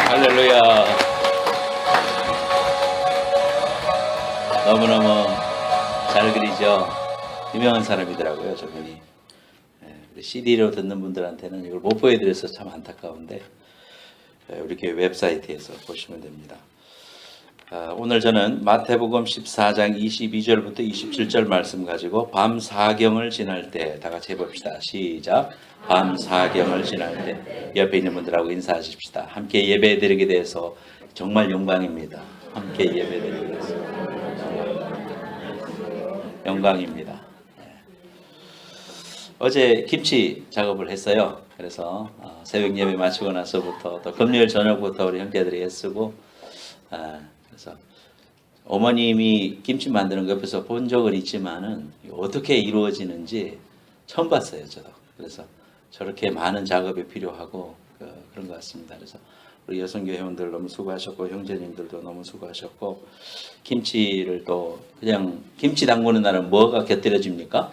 할렐루야. 너무너무 잘 그리죠. 유명한 사람이더라고요, 저분이. CD로 듣는 분들한테는 이걸 못 보여드려서 참 안타까운데 우리 교회 웹사이트에서 보시면 됩니다. 오늘 저는 마태복음 14장 22절부터 27절 말씀 가지고 밤 사경을 지날 때 다 같이 해봅시다. 시작. 밤 사경을 지날 때 옆에 있는 분들하고 인사하십시다. 함께 예배드리게 돼서 정말 영광입니다. 함께 예배드리게 돼서 영광입니다. 어제 김치 작업을 했어요. 그래서 새벽 예배 마치고 나서부터 또 금요일 저녁부터 우리 형제들이 애쓰고 그래서 어머님이 김치 만드는 거 옆에서 본 적은 있지만은 어떻게 이루어지는지 처음 봤어요, 저도. 그래서 저렇게 많은 작업이 필요하고 그런 것 같습니다. 그래서 우리 여성교 회원들 너무 수고하셨고 형제님들도 너무 수고하셨고 김치를 또 그냥 김치 담그는 날은 뭐가 곁들여집니까?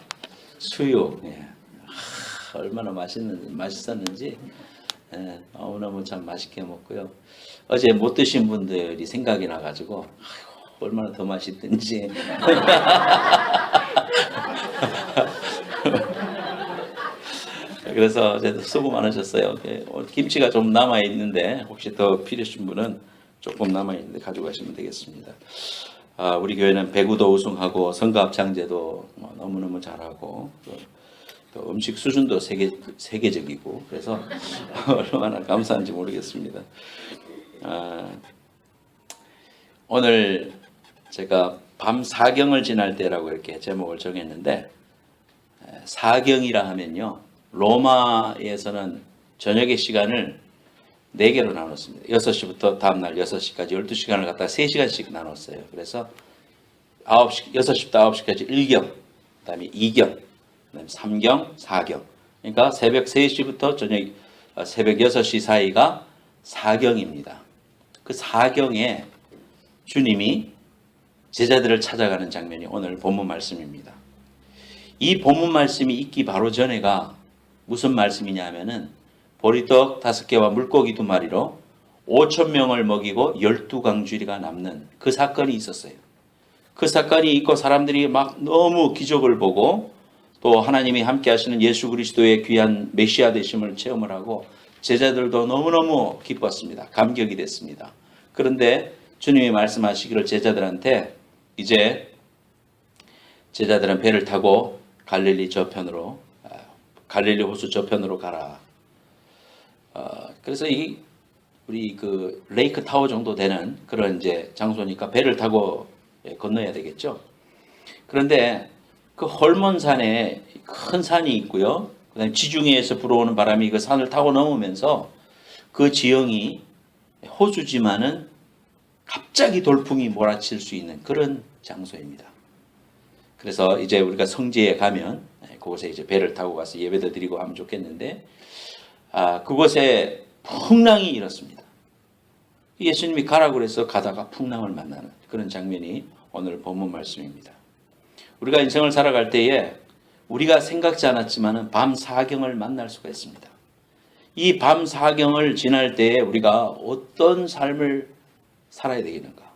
수육. 예. 얼마나 맛있었는지 너무너무 참 맛있게 먹고요. 어제 못 드신 분들이 생각이 나가지고 얼마나 더 맛있든지 그래서 어제도 수고 많으셨어요. 김치가 좀 남아 있는데 혹시 더 필요하신 분은 조금 남아 있는데 가져가시면 되겠습니다. 우리 교회는 배구도 우승하고 성가합창제도 너무너무 잘하고 또 음식 수준도 세계적이고 그래서 얼마나 감사한지 모르겠습니다. 오늘 제가 밤 사경을 지날 때라고 이렇게 제목을 정했는데 사경이라 하면요. 로마에서는 저녁의 시간을 4개로 나눴습니다. 6시부터 다음날 6시까지 12시간을 갖다가 3시간씩 나눴어요. 그래서 6시부터 9시까지 1경, 그 다음에 2경, 그 다음에 3경, 4경. 그러니까 새벽 3시부터 저녁 새벽 6시 사이가 4경입니다. 그 4경에 주님이 제자들을 찾아가는 장면이 오늘 본문 말씀입니다. 이 본문 말씀이 있기 바로 전에가 무슨 말씀이냐 하면은 보리떡 5개와 물고기 2마리로 5,000명을 먹이고 12강주리가 남는 그 사건이 있었어요. 그 사건이 있고 사람들이 막 너무 기적을 보고 또 하나님이 함께 하시는 예수 그리스도의 귀한 메시아 되심을 체험을 하고 제자들도 너무너무 기뻤습니다. 감격이 됐습니다. 그런데 주님이 말씀하시기를 제자들한테 이제 제자들은 배를 타고 갈릴리 저편으로 갈릴리 호수 저편으로 가라. 그래서 우리 그 레이크 타워 정도 되는 그런 이제 장소니까 배를 타고 건너야 되겠죠. 그런데 그 헐몬산에 큰 산이 있고요. 그다음에 지중해에서 불어오는 바람이 그 산을 타고 넘으면서 그 지형이 호수지만은 갑자기 돌풍이 몰아칠 수 있는 그런 장소입니다. 그래서 이제 우리가 성지에 가면 그곳에 이제 배를 타고 가서 예배도 드리고 하면 좋겠는데 그곳에 풍랑이 일었습니다. 예수님이 가라고 그래서 가다가 풍랑을 만나는 그런 장면이 오늘 본문 말씀입니다. 우리가 인생을 살아갈 때에 우리가 생각지 않았지만 밤 사경을 만날 수가 있습니다. 이 밤 사경을 지날 때에 우리가 어떤 삶을 살아야 되겠는가?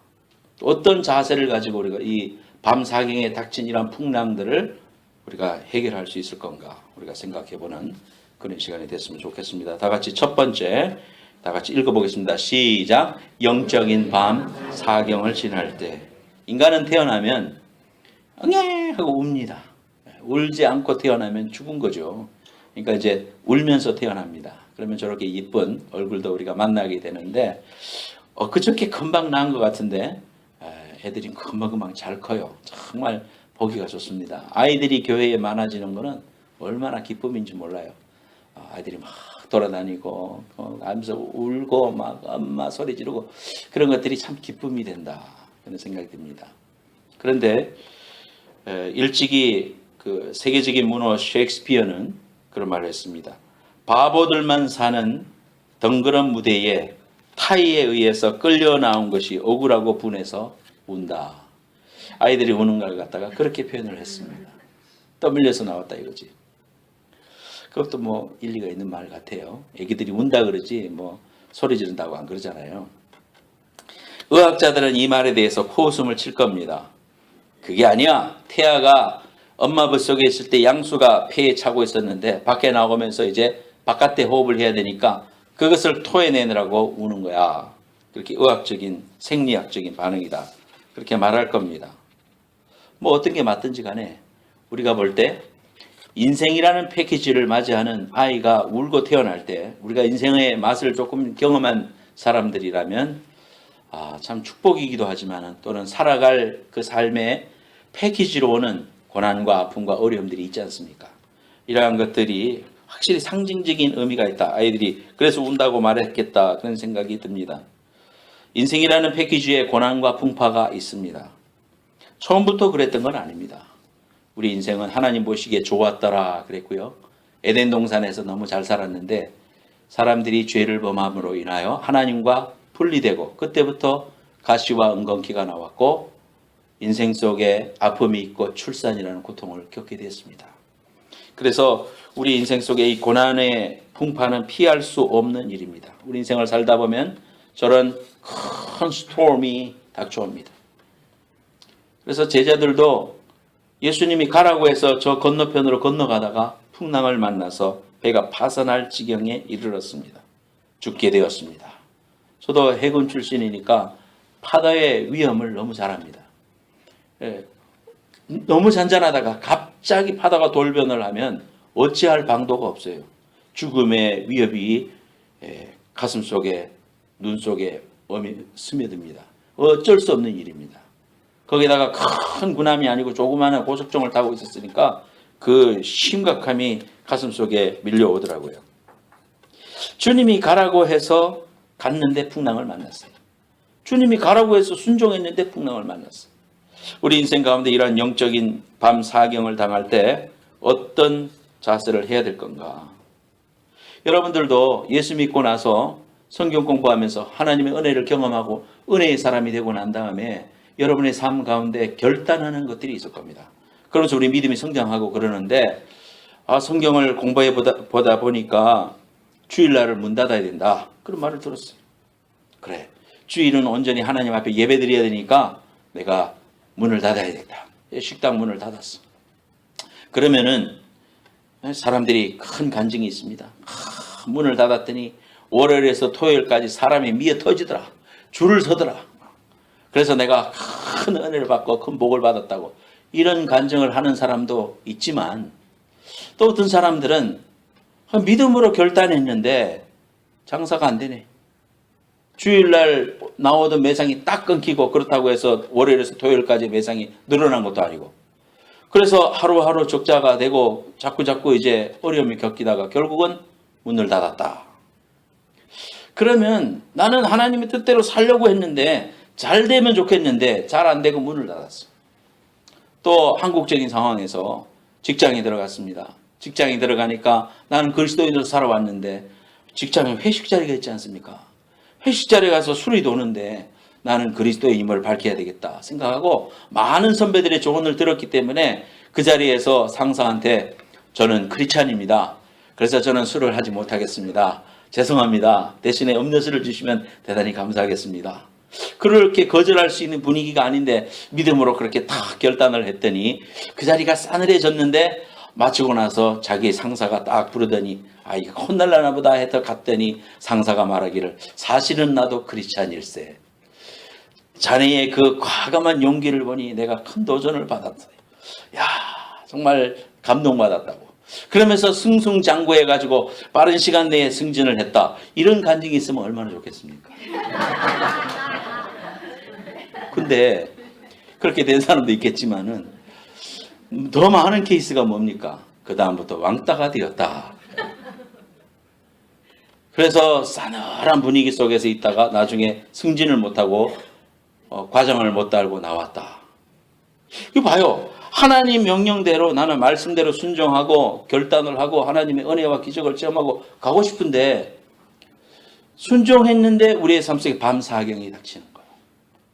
어떤 자세를 가지고 우리가 이 밤 사경에 닥친 이러한 풍랑들을 우리가 해결할 수 있을 건가? 우리가 생각해보는 그런 시간이 됐으면 좋겠습니다. 다 같이 첫 번째, 다 같이 읽어보겠습니다. 시작. 영적인 밤 사경을 지날 때 인간은 태어나면 응애 하고 웁니다. 울지 않고 태어나면 죽은 거죠. 그러니까 이제 울면서 태어납니다. 그러면 저렇게 이쁜 얼굴도 우리가 만나게 되는데 그저께 금방 낳은 것 같은데 애들이 금방금방 잘 커요. 정말 보기가 좋습니다. 아이들이 교회에 많아지는 것은 얼마나 기쁨인지 몰라요. 아이들이 막 돌아다니고 하면서 울고 막 엄마 소리 지르고 그런 것들이 참 기쁨이 된다. 그런 생각이 듭니다. 그런데 일찍이 그 세계적인 문호 셰익스피어는 그런 말을 했습니다. 바보들만 사는 덩그런 무대에 타이에 의해서 끌려 나온 것이 억울하고 분해서 운다. 아이들이 우는 걸 갖다가 그렇게 표현을 했습니다. 떠밀려서 나왔다 이거지. 그것도 뭐 일리가 있는 말 같아요. 애기들이 운다 그러지 뭐 소리 지른다고 안 그러잖아요. 의학자들은 이 말에 대해서 코웃음을 칠 겁니다. 그게 아니야. 태아가 엄마 뱃속에 있을 때 양수가 폐에 차고 있었는데 밖에 나오면서 이제 바깥에 호흡을 해야 되니까 그것을 토해내느라고 우는 거야. 그렇게 의학적인 생리학적인 반응이다. 그렇게 말할 겁니다. 뭐 어떤 게 맞든지 간에 우리가 볼 때 인생이라는 패키지를 맞이하는 아이가 울고 태어날 때 우리가 인생의 맛을 조금 경험한 사람들이라면 참 축복이기도 하지만 또는 살아갈 그 삶의 패키지로 오는 고난과 아픔과 어려움들이 있지 않습니까? 이러한 것들이 확실히 상징적인 의미가 있다. 아이들이 그래서 운다고 말했겠다. 그런 생각이 듭니다. 인생이라는 패키지에 고난과 풍파가 있습니다. 처음부터 그랬던 건 아닙니다. 우리 인생은 하나님 보시기에 좋았더라 그랬고요. 에덴 동산에서 너무 잘 살았는데 사람들이 죄를 범함으로 인하여 하나님과 분리되고 그때부터 가시와 은건기가 나왔고 인생 속에 아픔이 있고 출산이라는 고통을 겪게 됐습니다. 그래서 우리 인생 속에 이 고난의 풍파는 피할 수 없는 일입니다. 우리 인생을 살다 보면 저런 큰 스톰이 닥쳐옵니다. 그래서 제자들도 예수님이 가라고 해서 저 건너편으로 건너가다가 풍랑을 만나서 배가 파산할 지경에 이르렀습니다. 죽게 되었습니다. 저도 해군 출신이니까 바다의 위험을 너무 잘 압니다. 너무 잔잔하다가 갑자기 바다가 돌변을 하면 어찌할 방도가 없어요. 죽음의 위협이 가슴 속에 눈 속에 스며듭니다. 어쩔 수 없는 일입니다. 거기다가 큰 군함이 아니고 조그마한 고속정을 타고 있었으니까 그 심각함이 가슴 속에 밀려오더라고요. 주님이 가라고 해서 갔는데 풍랑을 만났어요. 주님이 가라고 해서 순종했는데 풍랑을 만났어요. 우리 인생 가운데 이러한 영적인 밤 사경을 당할 때 어떤 자세를 해야 될 건가? 여러분들도 예수 믿고 나서 성경 공부하면서 하나님의 은혜를 경험하고 은혜의 사람이 되고 난 다음에 여러분의 삶 가운데 결단하는 것들이 있을 겁니다. 그러면서 우리 믿음이 성장하고 그러는데 성경을 공부해 보다 보니까 주일날을 문 닫아야 된다. 그런 말을 들었어요. 그래, 주일은 온전히 하나님 앞에 예배 드려야 되니까 내가 문을 닫아야 된다. 식당 문을 닫았어. 그러면은 사람들이 큰 간증이 있습니다. 문을 닫았더니 월요일에서 토요일까지 사람이 미어 터지더라. 줄을 서더라. 그래서 내가 큰 은혜를 받고 큰 복을 받았다고 이런 간증을 하는 사람도 있지만 또 어떤 사람들은 믿음으로 결단했는데 장사가 안 되네. 주일날 나오던 매상이 딱 끊기고 그렇다고 해서 월요일에서 토요일까지 매상이 늘어난 것도 아니고 그래서 하루하루 적자가 되고 자꾸 이제 어려움을 겪이다가 결국은 문을 닫았다. 그러면 나는 하나님의 뜻대로 살려고 했는데 잘 되면 좋겠는데 잘 안 되고 문을 닫았어. 또 한국적인 상황에서 직장에 들어갔습니다. 직장에 들어가니까 나는 그리스도인으로 살아왔는데 직장에 회식 자리가 있지 않습니까? 회식 자리에 가서 술이 도는데 나는 그리스도의 임을 밝혀야 되겠다 생각하고 많은 선배들의 조언을 들었기 때문에 그 자리에서 상사한테 저는 크리스찬입니다. 그래서 저는 술을 하지 못하겠습니다. 죄송합니다. 대신에 음료수를 주시면 대단히 감사하겠습니다. 그렇게 거절할 수 있는 분위기가 아닌데 믿음으로 그렇게 딱 결단을 했더니 그 자리가 싸늘해졌는데 마치고 나서 자기 상사가 딱 부르더니 이거 혼날라나 보다 해서 갔더니 상사가 말하기를 사실은 나도 크리스찬일세. 자네의 그 과감한 용기를 보니 내가 큰 도전을 받았어요. 야, 정말 감동받았다고. 그러면서 승승장구해가지고 빠른 시간 내에 승진을 했다. 이런 간증이 있으면 얼마나 좋겠습니까? 근데 그렇게 된 사람도 있겠지만은 더 많은 케이스가 뭡니까? 그 다음부터 왕따가 되었다. 그래서 싸늘한 분위기 속에서 있다가 나중에 승진을 못하고 과정을 못 달고 나왔다. 이거 봐요. 하나님 명령대로 나는 말씀대로 순종하고 결단을 하고 하나님의 은혜와 기적을 체험하고 가고 싶은데 순종했는데 우리의 삶 속에 밤사경이 닥치는 거예요.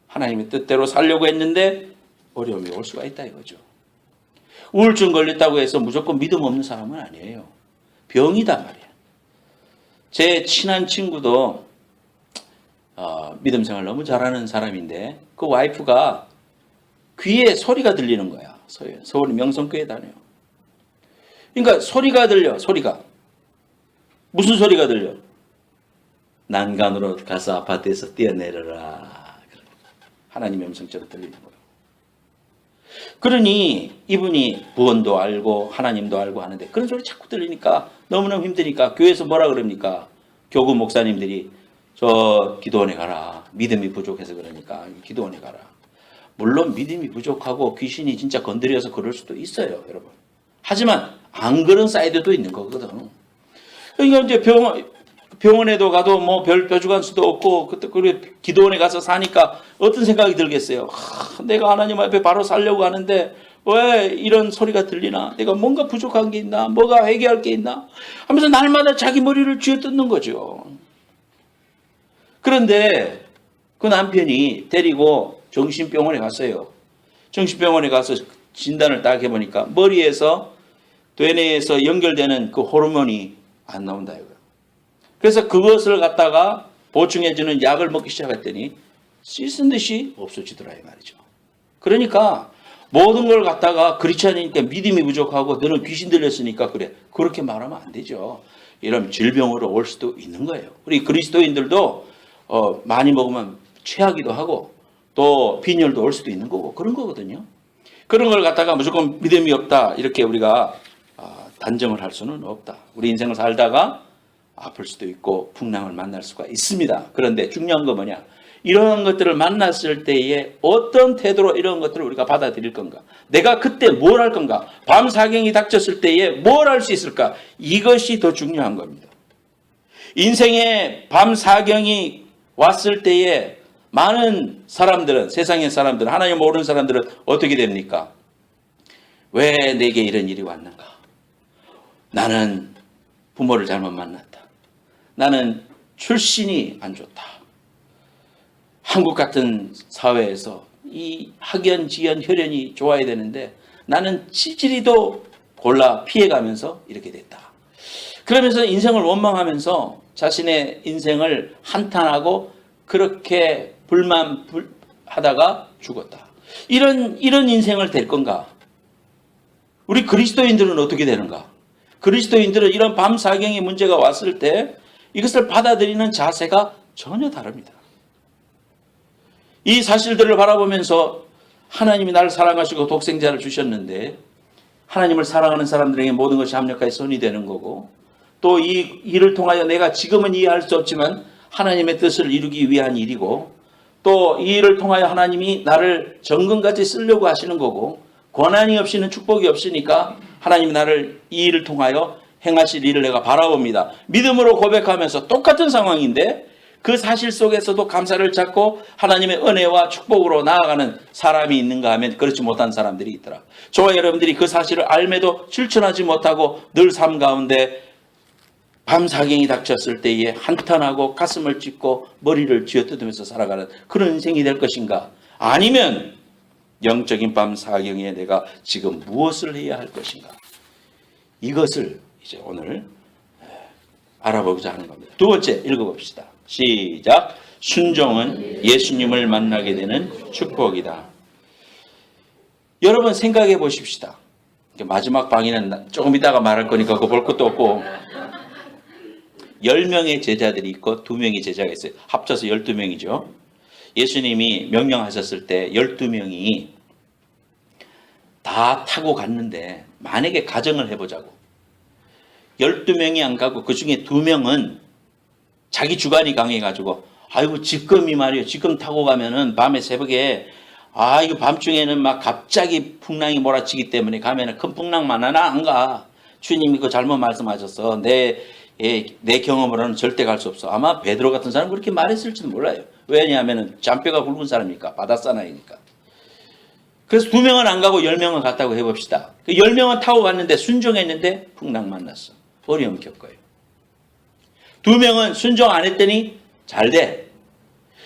하나님의 뜻대로 살려고 했는데 어려움이 올 수가 있다 이거죠. 우울증 걸렸다고 해서 무조건 믿음 없는 사람은 아니에요. 병이다 말이에요. 제 친한 친구도 믿음 생활 너무 잘하는 사람인데 그 와이프가 귀에 소리가 들리는 거야. 서울 명성교회 다녀요. 그러니까 소리가 들려. 소리가. 무슨 소리가 들려? 난간으로 가서 아파트에서 뛰어내려라. 하나님의 음성처럼 들리는 거예요. 그러니 이분이 구원도 알고 하나님도 알고 하는데 그런 소리 자꾸 들리니까 너무너무 힘드니까 교회에서 뭐라 그럽니까? 교구 목사님들이 저 기도원에 가라. 믿음이 부족해서 그러니까 기도원에 가라. 물론 믿음이 부족하고 귀신이 진짜 건드려서 그럴 수도 있어요, 여러분. 하지만 안 그런 사이드도 있는 거거든. 그러니까 이제 병원에도 가도 뭐 별 뾰족한 수도 없고 그때 기도원에 가서 사니까 어떤 생각이 들겠어요? 내가 하나님 앞에 바로 살려고 하는데 왜 이런 소리가 들리나? 내가 뭔가 부족한 게 있나? 뭐가 회개할 게 있나? 하면서 날마다 자기 머리를 쥐어뜯는 거죠. 그런데 그 남편이 데리고 정신병원에 갔어요. 정신병원에 가서 진단을 딱 해보니까 머리에서 뇌내에서 연결되는 그 호르몬이 안 나온다 이거예요. 그래서 그것을 갖다가 보충해주는 약을 먹기 시작했더니 씻은 듯이 없어지더라 이 말이죠. 그러니까 모든 걸 갖다가 그렇지 않으니까 믿음이 부족하고 너는 귀신 들렸으니까 그래. 그렇게 말하면 안 되죠. 이런 질병으로 올 수도 있는 거예요. 우리 그리스도인들도 많이 먹으면 체하기도 하고 또 빈혈도 올 수도 있는 거고 그런 거거든요. 그런 걸 갖다가 무조건 믿음이 없다 이렇게 우리가 단정을 할 수는 없다. 우리 인생을 살다가 아플 수도 있고 풍랑을 만날 수가 있습니다. 그런데 중요한 거 뭐냐? 이런 것들을 만났을 때에 어떤 태도로 이런 것들을 우리가 받아들일 건가? 내가 그때 뭘 할 건가? 밤 사경이 닥쳤을 때에 뭘 할 수 있을까? 이것이 더 중요한 겁니다. 인생에 밤 사경이 왔을 때에 많은 사람들은, 세상의 사람들은, 하나님 모르는 사람들은 어떻게 됩니까? 왜 내게 이런 일이 왔는가? 나는 부모를 잘못 만났다. 나는 출신이 안 좋다. 한국 같은 사회에서 이 학연, 지연, 혈연이 좋아야 되는데 나는 찌질이도 골라 피해가면서 이렇게 됐다. 그러면서 인생을 원망하면서 자신의 인생을 한탄하고 그렇게 불만하다가 죽었다. 이런 인생을 될 건가? 우리 그리스도인들은 어떻게 되는가? 그리스도인들은 이런 밤사경의 문제가 왔을 때 이것을 받아들이는 자세가 전혀 다릅니다. 이 사실들을 바라보면서 하나님이 나를 사랑하시고 독생자를 주셨는데 하나님을 사랑하는 사람들에게 모든 것이 합력하여 선이 되는 거고 또 이 일을 통하여 내가 지금은 이해할 수 없지만 하나님의 뜻을 이루기 위한 일이고 또 이 일을 통하여 하나님이 나를 정금같이 쓰려고 하시는 거고 권한이 없이는 축복이 없으니까 하나님이 나를 이 일을 통하여 행하실 일을 내가 바라봅니다. 믿음으로 고백하면서 똑같은 상황인데 그 사실 속에서도 감사를 찾고 하나님의 은혜와 축복으로 나아가는 사람이 있는가 하면 그렇지 못한 사람들이 있더라. 저와 여러분들이 그 사실을 알매도 실천하지 못하고 늘 삶 가운데 밤사경이 닥쳤을 때에 한탄하고 가슴을 찢고 머리를 쥐어뜯으면서 살아가는 그런 인생이 될 것인가? 아니면 영적인 밤사경에 내가 지금 무엇을 해야 할 것인가? 이것을 이제 오늘 알아보고자 하는 겁니다. 두 번째 읽어봅시다. 시작. 순종은 예수님을 만나게 되는 축복이다. 여러분 생각해 보십시다. 마지막 방에는 조금 이따가 말할 거니까 그거 볼 것도 없고 10명의 제자들이 있고 2명의 제자가 있어요. 합쳐서 12명이죠. 예수님이 명령하셨을 때 12명이 다 타고 갔는데 만약에 가정을 해보자고 12명이 안 가고 그 중에 2명은 자기 주관이 강해가지고 아이고 지금이 말이에요. 지금 타고 가면은 밤에 새벽에 이거 밤중에는 막 갑자기 풍랑이 몰아치기 때문에 가면은 큰 풍랑만 하나 안 가. 주님이 그거 잘못 말씀하셨어. 내 경험으로는 절대 갈 수 없어. 아마 베드로 같은 사람은 그렇게 말했을지도 몰라요. 왜냐하면 잔뼈가 굵은 사람이니까 바닷사나이니까. 그래서 2명은 안 가고 10명은 갔다고 해봅시다. 그 10명은 타고 갔는데 순종했는데 풍랑 만났어. 어려움 겪어요. 2명은 순종 안 했더니 잘 돼.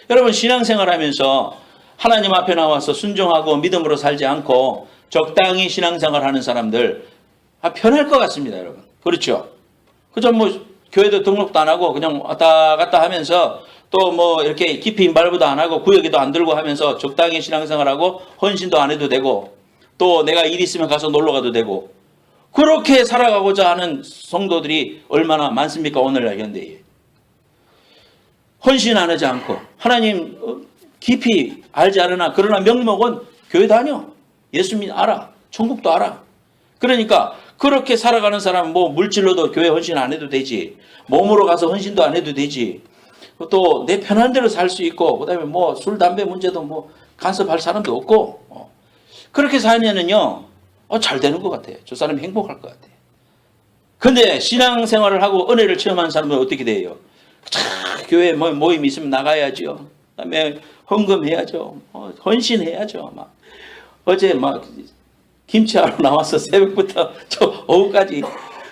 여러분 신앙생활 하면서 하나님 앞에 나와서 순종하고 믿음으로 살지 않고 적당히 신앙생활 하는 사람들 편할 것 같습니다. 여러분. 그렇죠? 그저 뭐 교회도 등록도 안 하고 그냥 왔다 갔다 하면서 또 뭐 이렇게 깊이 말보도 안 하고 구역에도 안 들고 하면서 적당히 신앙생활하고 헌신도 안 해도 되고 또 내가 일 있으면 가서 놀러 가도 되고 그렇게 살아가고자 하는 성도들이 얼마나 많습니까? 오늘날 현대에. 헌신 안 하지 않고 하나님 깊이 알지 않으나 그러나 명목은 교회 다녀. 예수 알아. 천국도 알아. 그러니까 그렇게 살아가는 사람은 뭐 물질로도 교회 헌신 안 해도 되지. 몸으로 가서 헌신도 안 해도 되지. 또 내 편한 대로 살 수 있고 그다음에 뭐 술, 담배 문제도 뭐 간섭할 사람도 없고 그렇게 살면은요 잘 되는 것 같아요. 저 사람이 행복할 것 같아요. 근데 신앙생활을 하고 은혜를 체험하는 사람은 어떻게 돼요? 교회 모임 있으면 나가야죠. 그다음에 헌금해야죠. 헌신해야죠. 막 어제 막 김치하러 나와서 새벽부터 저 오후까지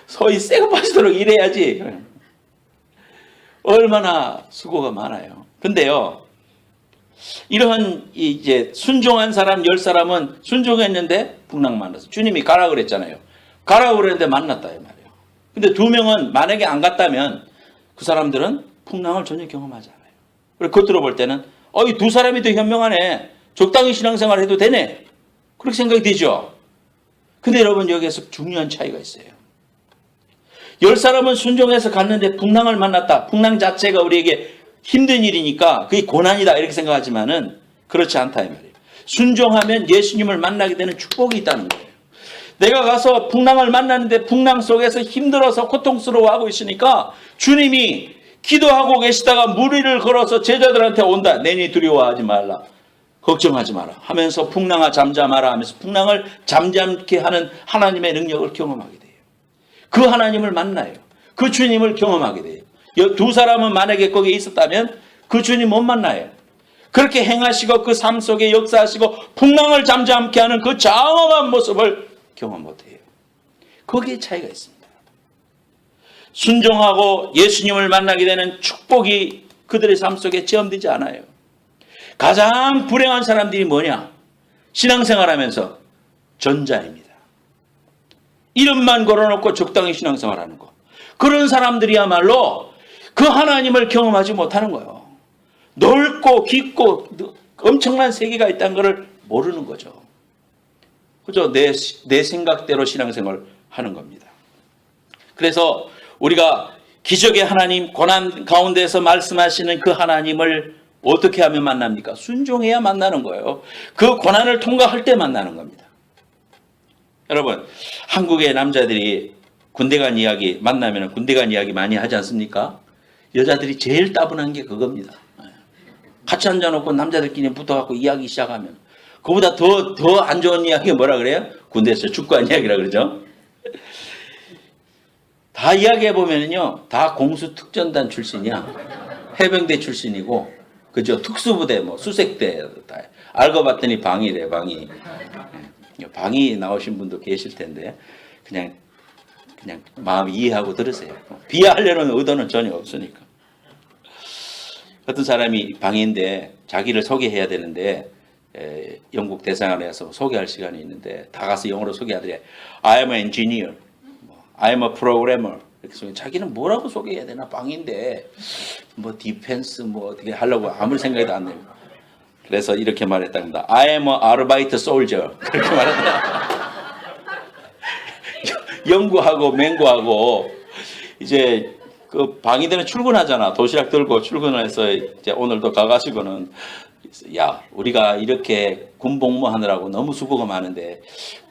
소위 새고 빠지도록 일해야지. 얼마나 수고가 많아요. 근데요, 이러한 이제 순종한 사람 10사람은 순종했는데 풍랑 만났어. 주님이 가라 그랬잖아요. 가라 그랬는데 만났다 이 말이에요. 근데 2명은 만약에 안 갔다면 그 사람들은 풍랑을 전혀 경험하지 않아요. 그리고 겉으로 볼 때는 이 2사람이 더 현명하네. 적당히 신앙생활 해도 되네. 그렇게 생각이 되죠. 근데 여러분 여기에서 중요한 차이가 있어요. 10사람은 순종해서 갔는데 풍랑을 만났다. 풍랑 자체가 우리에게 힘든 일이니까 그게 고난이다 이렇게 생각하지만은 그렇지 않다 이 말이에요. 순종하면 예수님을 만나게 되는 축복이 있다는 거예요. 내가 가서 풍랑을 만났는데 풍랑 속에서 힘들어서 고통스러워하고 있으니까 주님이 기도하고 계시다가 무리를 걸어서 제자들한테 온다. 내니 두려워하지 말라. 걱정하지 마라 하면서 풍랑아 잠잠하라 하면서 풍랑을 잠잠케 하는 하나님의 능력을 경험하게 돼요. 그 하나님을 만나요. 그 주님을 경험하게 돼요. 2사람은 만약에 거기에 있었다면 그 주님 못 만나요. 그렇게 행하시고 그 삶 속에 역사하시고 풍랑을 잠잠케 하는 그 장엄한 모습을 경험 못해요. 거기에 차이가 있습니다. 순종하고 예수님을 만나게 되는 축복이 그들의 삶 속에 체험되지 않아요. 가장 불행한 사람들이 뭐냐? 신앙생활하면서 전자입니다. 이름만 걸어놓고 적당히 신앙생활하는 거. 그런 사람들이야말로 그 하나님을 경험하지 못하는 거예요. 넓고 깊고 엄청난 세계가 있다는 것을 모르는 거죠. 그죠? 내 생각대로 신앙생활을 하는 겁니다. 그래서 우리가 기적의 하나님, 고난 가운데서 말씀하시는 그 하나님을 어떻게 하면 만납니까? 순종해야 만나는 거예요. 그 고난을 통과할 때 만나는 겁니다. 여러분, 한국의 남자들이 군대 간 이야기 만나면 군대 간 이야기 많이 하지 않습니까? 여자들이 제일 따분한 게 그겁니다. 같이 앉아놓고 남자들끼리 붙어갖고 이야기 시작하면 그보다 더 안 좋은 이야기가 뭐라 그래요? 군대에서 축구한 이야기라 그러죠. 다 이야기해보면요 다 공수특전단 출신이야. 해병대 출신이고 그죠? 특수부대 뭐 수색대 다 알고 봤더니 방위래. 방위 나오신 분도 계실 텐데 그냥 마음 이해하고 들으세요. 비하하려는 의도는 전혀 없으니까. 어떤 사람이 방위인데 자기를 소개해야 되는데 영국 대사관에서 소개할 시간이 있는데 다 가서 영어로 소개하더래. I am an engineer, I am a programmer. 이렇게 소개. 자기는 뭐라고 소개해야 되나? 방위인데 뭐 디펜스 뭐 어떻게 하려고 아무리 생각해도 안 돼요. 그래서 이렇게 말했답니다. I am a Arbeit soldier. 그렇게 말했다. 연구하고 맹구하고 이제 그 방위대는 출근하잖아. 도시락 들고 출근해서 이제 오늘도 가가지고는 야 우리가 이렇게 군복무하느라고 너무 수고가 많은데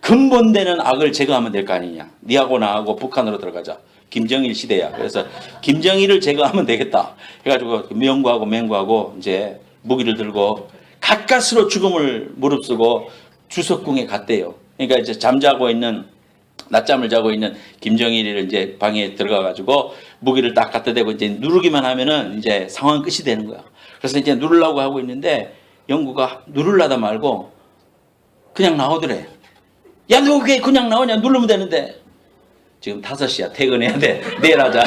근본되는 악을 제거하면 될 거 아니냐. 니하고 나하고 북한으로 들어가자. 김정일 시대야. 그래서 김정일을 제거하면 되겠다. 해가지고 명구하고 맹구하고 이제 무기를 들고 가까스로 죽음을 무릅쓰고 주석궁에 갔대요. 그러니까 이제 낮잠을 자고 있는 김정일을 이제 방에 들어가가지고 무기를 딱 갖다 대고 이제 누르기만 하면은 이제 상황 끝이 되는 거야. 그래서 이제 누르려고 하고 있는데 영구가 누르려다 말고 그냥 나오더래. 야, 너 왜 그냥 나오냐? 누르면 되는데. 지금 5시야. 퇴근해야 돼. 내일 하자.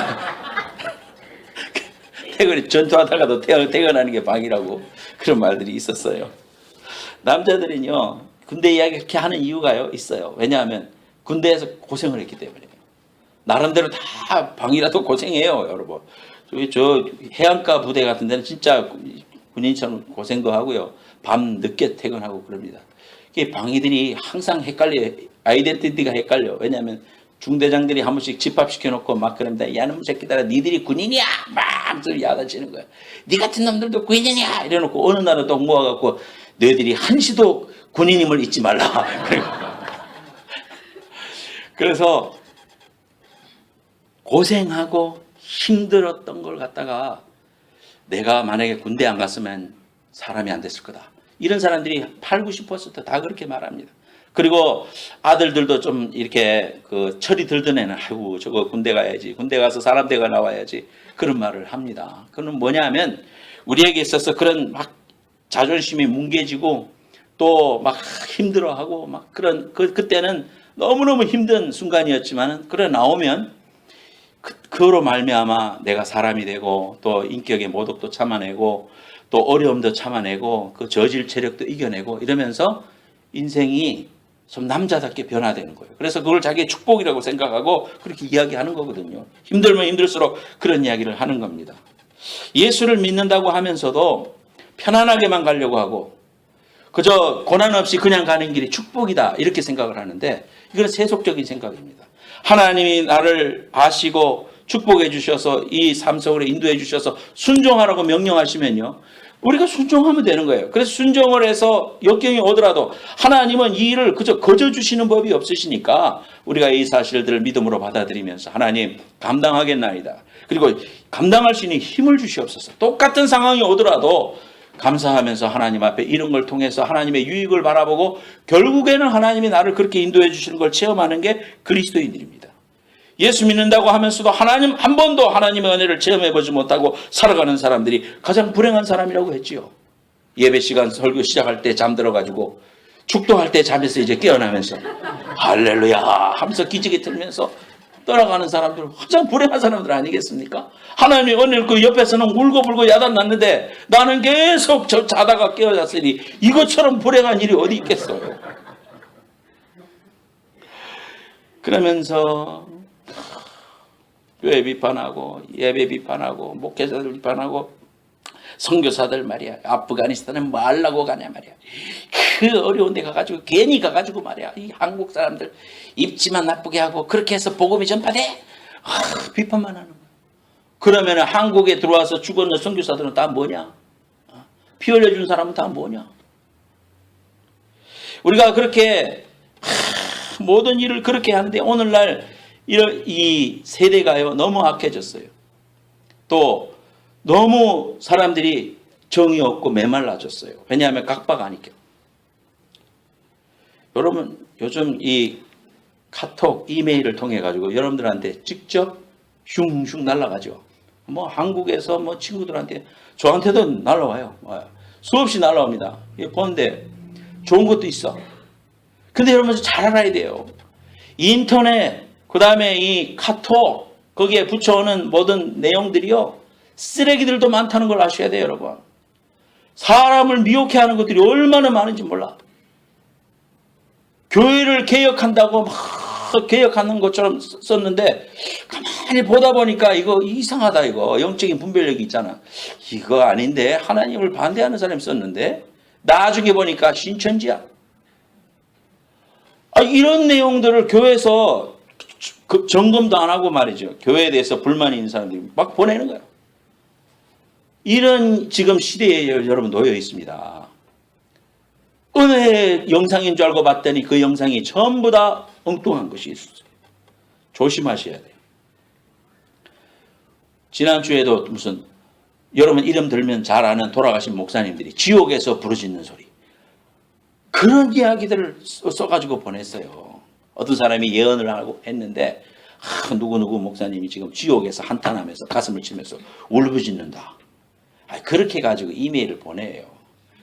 전투하다가도 퇴근하는 게 방이라고 그런 말들이 있었어요. 남자들은요 군대 이야기 그렇게 하는 이유가요 있어요. 왜냐하면 군대에서 고생을 했기 때문에. 나름대로 다 방이라도 고생해요 여러분. 저 해안가 부대 같은 데는 진짜 군인처럼 고생도 하고요. 밤 늦게 퇴근하고 그럽니다. 이게 방위들이 항상 헷갈려. 아이덴티티가 헷갈려. 왜냐하면 중대장들이 한 번씩 집합시켜놓고 막 그럽니다. 야놈 새끼들아, 니들이 군인이야! 막 야단치는 거야. 니 같은 놈들도 군인이야! 이래놓고 어느 날은 또 모아갖고 너희들이 한시도 군인임을 잊지 말라. 그래서 고생하고 힘들었던 걸 갖다가 내가 만약에 군대 안 갔으면 사람이 안 됐을 거다. 이런 사람들이 8, 90% 다 그렇게 말합니다. 그리고 아들들도 좀 이렇게 그 철이 들던 애는 아이고 저거 군대 가야지. 군대 가서 사람 대가 나와야지. 그런 말을 합니다. 그건 뭐냐 하면 우리에게 있어서 그런 막 자존심이 뭉개지고 또 막 힘들어하고 막 그런 그때는 너무너무 힘든 순간이었지만 그래 나오면 그로 말미암아 내가 사람이 되고 또 인격의 모독도 참아내고 또 어려움도 참아내고 그 저질 체력도 이겨내고 이러면서 인생이 좀 남자답게 변화되는 거예요. 그래서 그걸 자기의 축복이라고 생각하고 그렇게 이야기하는 거거든요. 힘들면 힘들수록 그런 이야기를 하는 겁니다. 예수를 믿는다고 하면서도 편안하게만 가려고 하고 그저 고난 없이 그냥 가는 길이 축복이다 이렇게 생각을 하는데 이건 세속적인 생각입니다. 하나님이 나를 아시고 축복해 주셔서 이 삶 속으로 인도해 주셔서 순종하라고 명령하시면요. 우리가 순종하면 되는 거예요. 그래서 순종을 해서 역경이 오더라도 하나님은 이 일을 그저 거저 주시는 법이 없으시니까 우리가 이 사실들을 믿음으로 받아들이면서 하나님 감당하겠나이다. 그리고 감당할 수 있는 힘을 주시옵소서. 똑같은 상황이 오더라도 감사하면서 하나님 앞에 이런 걸 통해서 하나님의 유익을 바라보고 결국에는 하나님이 나를 그렇게 인도해 주시는 걸 체험하는 게 그리스도인들입니다. 예수 믿는다고 하면서도 하나님 한 번도 하나님의 은혜를 체험해보지 못하고 살아가는 사람들이 가장 불행한 사람이라고 했지요. 예배 시간 설교 시작할 때 잠들어가지고 축도할 때 잠에서 이제 깨어나면서 할렐루야 하면서 기지개 틀면서 떠나가는 사람들 가장 불행한 사람들 아니겠습니까? 하나님의 은혜를 그 옆에서는 울고불고 야단 났는데 나는 계속 자다가 깨어났으니 이것처럼 불행한 일이 어디 있겠어요. 그러면서 교회 비판하고 예배 비판하고 목회자들 비판하고 선교사들 말이야. 아프가니스탄에 뭐 하려고 가냐 말이야. 그 어려운 데 가가지고 괜히 가가지고 말이야. 이 한국 사람들 입지만 나쁘게 하고 그렇게 해서 복음이 전파돼? 비판만 하는 거야. 그러면 한국에 들어와서 죽었는 선교사들은 다 뭐냐? 피 흘려준 사람은 다 뭐냐? 우리가 그렇게 모든 일을 그렇게 하는데 오늘날 이 세대가요 너무 악해졌어요. 또 너무 사람들이 정이 없고 메말라졌어요. 왜냐하면 각박하니까. 여러분 요즘 이 카톡, 이메일을 통해 가지고 여러분들한테 직접 슝슝 날라가죠. 뭐 한국에서 뭐 친구들한테 저한테도 날라와요. 수없이 날라옵니다. 보는데 좋은 것도 있어. 근데 여러분 잘 알아야 돼요. 인터넷 그 다음에 이 카톡 거기에 붙여오는 모든 내용들이요 쓰레기들도 많다는 걸 아셔야 돼요. 여러분 사람을 미혹해 하는 것들이 얼마나 많은지 몰라. 교회를 개혁한다고 막 개혁하는 것처럼 썼는데 가만히 보다 보니까 이거 이상하다. 이거 영적인 분별력이 있잖아. 이거 아닌데 하나님을 반대하는 사람이 썼는데 나중에 보니까 신천지야. 이런 내용들을 교회에서 점검도 안 하고 말이죠. 교회에 대해서 불만이 있는 사람들이 막 보내는 거예요. 이런 지금 시대에 여러분 놓여 있습니다. 은혜 영상인 줄 알고 봤더니 그 영상이 전부 다 엉뚱한 것이 있었어요. 조심하셔야 돼요. 지난주에도 무슨 여러분 이름 들면 잘 아는 돌아가신 목사님들이 지옥에서 부르짖는 소리 그런 이야기들을 써가지고 보냈어요. 어떤 사람이 예언을 하고 했는데 누구누구 목사님이 지금 지옥에서 한탄하면서 가슴을 치면서 울부짖는다. 그렇게 가지고 이메일을 보내요.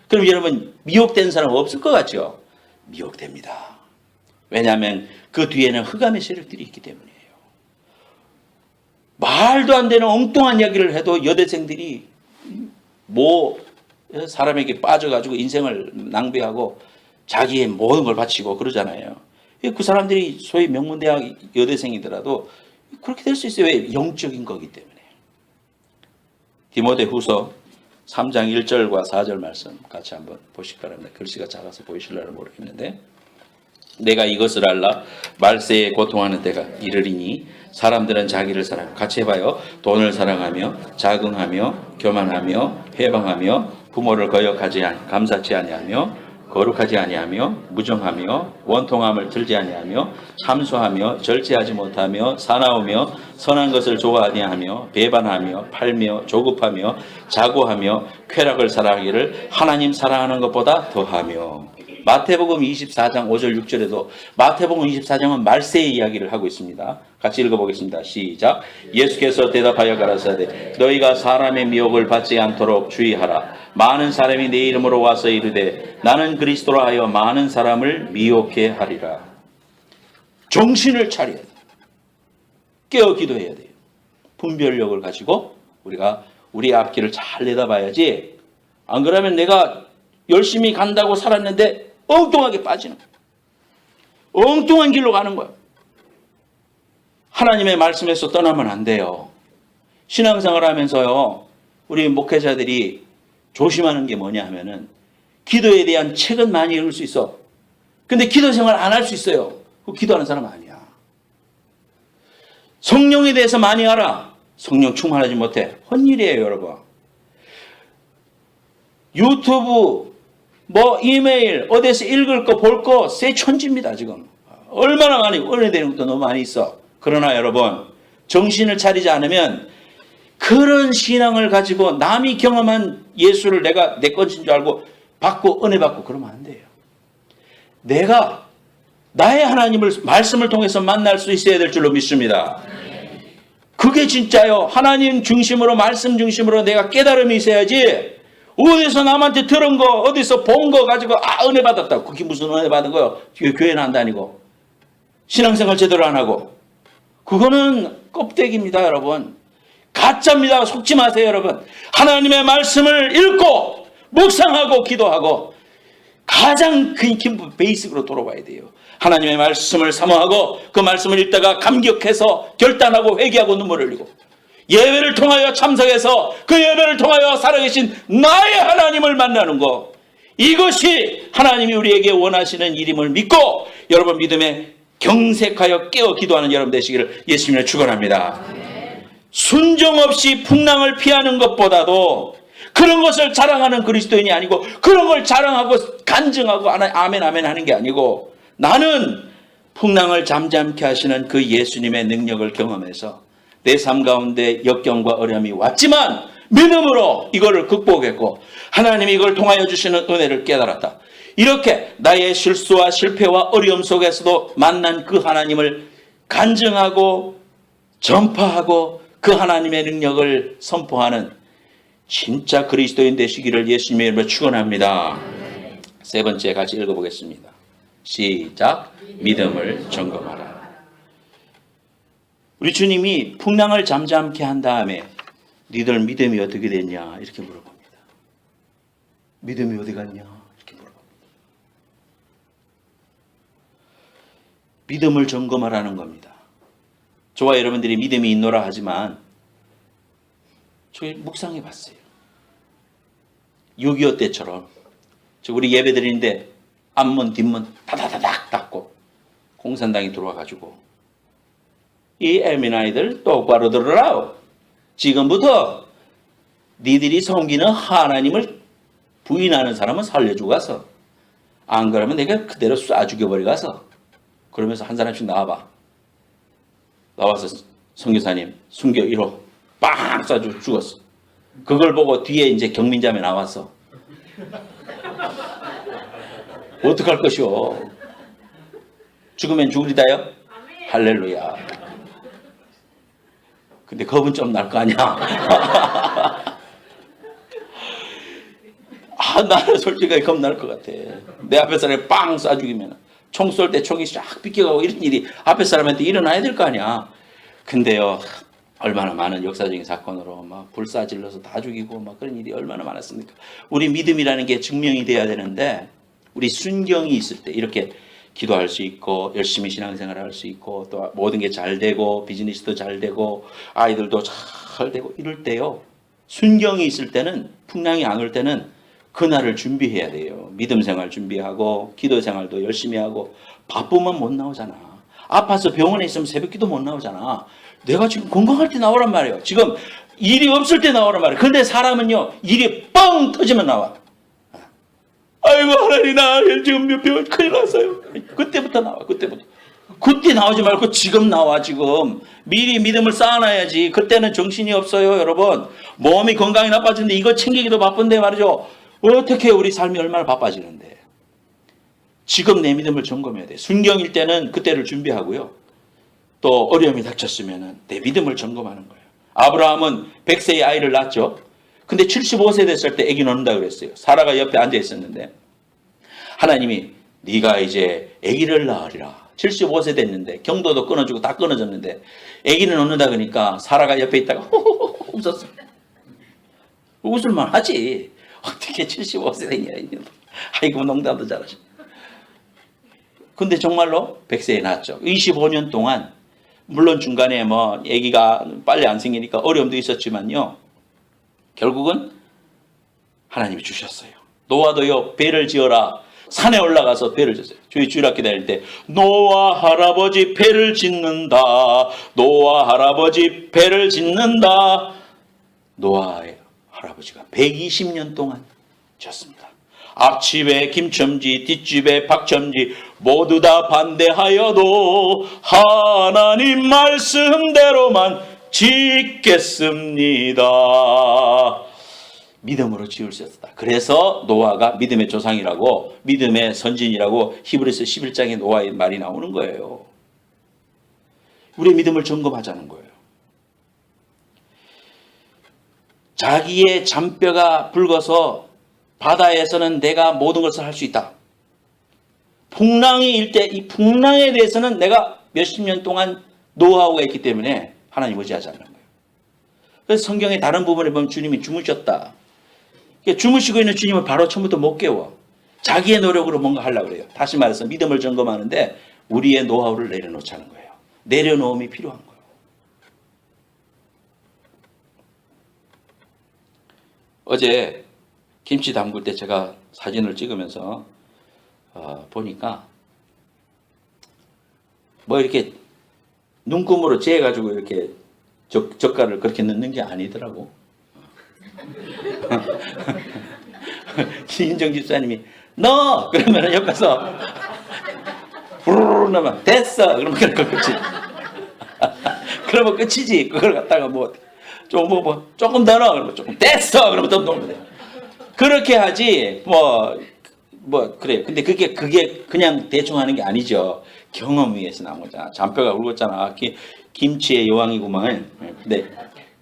그럼 여러분 미혹된 사람 없을 것 같죠? 미혹됩니다. 왜냐하면 그 뒤에는 흑암의 세력들이 있기 때문이에요. 말도 안 되는 엉뚱한 이야기를 해도 여대생들이 뭐 사람에게 빠져가지고 인생을 낭비하고 자기의 모든 걸 바치고 그러잖아요. 그 사람들이 소위 명문대학 여대생이더라도 그렇게 될 수 있어요. 왜? 영적인 거기 때문에. 디모데후서 3장 1절과 4절 말씀 같이 한번 보시기 바랍니다. 글씨가 작아서 보이실려나 모르겠는데, 내가 이것을 알라 말세에 고통하는 때가 이르리니 사람들은 자기를 사랑, 같이 해봐요. 돈을 사랑하며 자긍하며 교만하며 해방하며 부모를 거역하지 감사치 아니하며 거룩하지 아니하며 무정하며 원통함을 들지 아니하며 참소하며 절제하지 못하며 사나우며 선한 것을 좋아하지 아니하며 배반하며 팔며 조급하며 자고하며 쾌락을 사랑하기를 하나님 사랑하는 것보다 더하며. 마태복음 24장 5절 6절에도 마태복음 24장은 말세의 이야기를 하고 있습니다. 같이 읽어보겠습니다. 시작. 예수께서 대답하여 가라사대 너희가 사람의 미혹을 받지 않도록 주의하라. 많은 사람이 내 이름으로 와서 이르되 나는 그리스도라 하여 많은 사람을 미혹해 하리라. 정신을 차려야 돼요. 깨어 기도해야 돼요. 분별력을 가지고 우리가 우리 앞길을 잘 내다봐야지, 안 그러면 내가 열심히 간다고 살았는데 엉뚱하게 빠지는 거예요. 엉뚱한 길로 가는 거예요. 하나님의 말씀에서 떠나면 안 돼요. 신앙생활 하면서요, 우리 목회자들이 조심하는 게 뭐냐 하면은 기도에 대한 책은 많이 읽을 수 있어. 근데 기도 생활 안 할 수 있어요. 그 기도하는 사람 아니야. 성령에 대해서 많이 알아. 성령 충만하지 못해. 헛일이에요, 여러분. 유튜브, 이메일, 어디서 읽을 거, 볼 거, 새 천지입니다, 지금. 얼마나 많이, 은혜되는 것도 너무 많이 있어. 그러나 여러분, 정신을 차리지 않으면 그런 신앙을 가지고 남이 경험한 예수를 내가 내 것인 줄 알고 받고 은혜 받고 그러면 안 돼요. 내가 나의 하나님을 말씀을 통해서 만날 수 있어야 될 줄로 믿습니다. 그게 진짜요. 하나님 중심으로, 말씀 중심으로 내가 깨달음이 있어야지, 어디서 남한테 들은 거, 어디서 본 거 가지고 은혜 받았다고. 그게 무슨 은혜 받은 거요? 교회는 안 다니고 신앙생활 제대로 안 하고. 그거는 껍데기입니다, 여러분. 가짜입니다. 속지 마세요, 여러분. 하나님의 말씀을 읽고 묵상하고 기도하고 가장 큰 베이직으로 돌아와야 돼요. 하나님의 말씀을 사모하고 그 말씀을 읽다가 감격해서 결단하고 회개하고 눈물을 흘리고, 예배를 통하여 참석해서 그 예배를 통하여 살아계신 나의 하나님을 만나는 것, 이것이 하나님이 우리에게 원하시는 일임을 믿고 여러분 믿음에 경색하여 깨어 기도하는 여러분 되시기를 예수님을 축원합니다. 순종 없이 풍랑을 피하는 것보다도 그런 것을 자랑하는 그리스도인이 아니고, 그런 걸 자랑하고 간증하고 아멘 아멘 하는 게 아니고, 나는 풍랑을 잠잠케 하시는 그 예수님의 능력을 경험해서 내 삶 가운데 역경과 어려움이 왔지만 믿음으로 이거를 극복했고 하나님이 이걸 통하여 주시는 은혜를 깨달았다. 이렇게 나의 실수와 실패와 어려움 속에서도 만난 그 하나님을 간증하고 전파하고 그 하나님의 능력을 선포하는 진짜 그리스도인 되시기를 예수님의 이름으로 축원합니다. 세 번째 같이 읽어보겠습니다. 시작. 믿음을 점검하라. 우리 주님이 풍랑을 잠잠케 한 다음에 니들 믿음이 어떻게 됐냐 이렇게 물어봅니다. 믿음이 어디 갔냐 이렇게 물어봅니다. 믿음을 점검하라는 겁니다. 저와 여러분들이 믿음이 있노라 하지만 저희 묵상해 봤어요. 6.25 때처럼 우리 예배 드리는데 앞문 뒷문 다다다닥 닫고 공산당이 들어와가지고 이 애민아이들 똑바로 들으라오. 지금부터 니들이 섬기는 하나님을 부인하는 사람은 살려주고 가서, 안 그러면 내가 그대로 쏴 죽여버리 가서. 그러면서 한 사람씩 나와봐. 나와서 선교사님 순교 1호 빵 쏴 죽었어. 그걸 보고 뒤에 이제 경민자매 나왔어. 어떡할 것이오. 죽으면 죽으리다요? 할렐루야. 근데 겁은 좀 날 거 아니야. 나는 솔직하게 겁 날 것 같아. 내 앞에 사람이 빵 쏴 죽이면 총 쏠 때 총이 쫙 빗겨가고 이런 일이 앞에 사람한테 일어나야 될 거 아니야. 근데요, 얼마나 많은 역사적인 사건으로 막 불사질러서 다 죽이고 막 그런 일이 얼마나 많았습니까? 우리 믿음이라는 게 증명이 돼야 되는데, 우리 순경이 있을 때 이렇게 기도할 수 있고 열심히 신앙생활 할 수 있고 또 모든 게 잘 되고 비즈니스도 잘 되고 아이들도 잘 되고 이럴 때요, 순경이 있을 때는, 풍랑이 안 올 때는 그날을 준비해야 돼요. 믿음 생활 준비하고 기도 생활도 열심히 하고. 바쁘면 못 나오잖아. 아파서 병원에 있으면 새벽기도 못 나오잖아. 내가 지금 건강할 때 나오란 말이에요. 지금 일이 없을 때 나오란 말이에요. 근데 사람은요, 일이 뻥 터지면 나와. 아이고 하나님, 나 지금 병원 큰일 났어요. 그때부터 나와. 그때부터. 그때 나오지 말고 지금 나와. 지금 미리 믿음을 쌓아놔야지. 그때는 정신이 없어요. 여러분, 몸이 건강이 나빠지는데 이거 챙기기도 바쁜데 말이죠. 어떻게 우리 삶이 얼마나 바빠지는데. 지금 내 믿음을 점검해야 돼. 순경일 때는 그때를 준비하고요. 또 어려움이 닥쳤으면 내 믿음을 점검하는 거예요. 아브라함은 100세의 아이를 낳았죠. 근데 75세 됐을 때 아기 낳는다 그랬어요. 사라가 옆에 앉아 있었는데 하나님이 네가 이제 아기를 낳으리라. 75세 됐는데 경도도 끊어주고 다 끊어졌는데 아기는 낳는다 그러니까 사라가 옆에 있다가 호호호 웃었어. 웃을만 하지. 어떻게 75세 되냐. 아이고 농담도 잘하셔. 근데 정말로 100세에 낳았죠. 25년 동안 물론 중간에 뭐 아기가 빨리 안 생기니까 어려움도 있었지만요. 결국은 하나님이 주셨어요. 노아도요, 배를 지어라. 산에 올라가서 배를 지었어요. 저희 주일학교 다닐 때 노아 할아버지 배를 짓는다. 노아 할아버지 배를 짓는다. 노아의 할아버지가 120년 동안 지었습니다. 앞집에 김첨지, 뒷집에 박첨지 모두 다 반대하여도 하나님 말씀대로만 짓겠습니다. 믿음으로 지을 수 있었다. 그래서 노아가 믿음의 조상이라고, 믿음의 선진이라고 히브리서 11장에 노아의 말이 나오는 거예요. 우리의 믿음을 점검하자는 거예요. 자기의 잔뼈가 붉어서 바다에서는 내가 모든 것을 할 수 있다. 풍랑이 일 때 이 풍랑에 대해서는 내가 몇십 년 동안 노하우가 있기 때문에 하나님 의지하자는 거예요. 그래서 성경의 다른 부분에 보면 주님이 주무셨다. 주무시고 있는 주님을 바로 처음부터 못 깨워. 자기의 노력으로 뭔가 하려고 그래요. 다시 말해서 믿음을 점검하는데 우리의 노하우를 내려놓자는 거예요. 내려놓음이 필요한 거예요. 어제 김치 담글 때 제가 사진을 찍으면서 보니까 뭐 이렇게 눈금으로 재가지고 이렇게 젓갈을 그렇게 넣는 게 아니더라고. 김인정 집사님이 넣어! 그러면 옆에서 부르르 넣으면 됐어! 그러면 끝이지. 그러면 끝이지. 그걸 갖다가 조금 더 넣어! 그러면 조금 됐어! 그러면 더 넣으면 돼. 그렇게 하지, 그래요. 근데 그게 그냥 대충 하는 게 아니죠. 경험 위에서 나온 거잖아. 잔뼈가 굵었잖아. 김치의 여왕이구만. 근데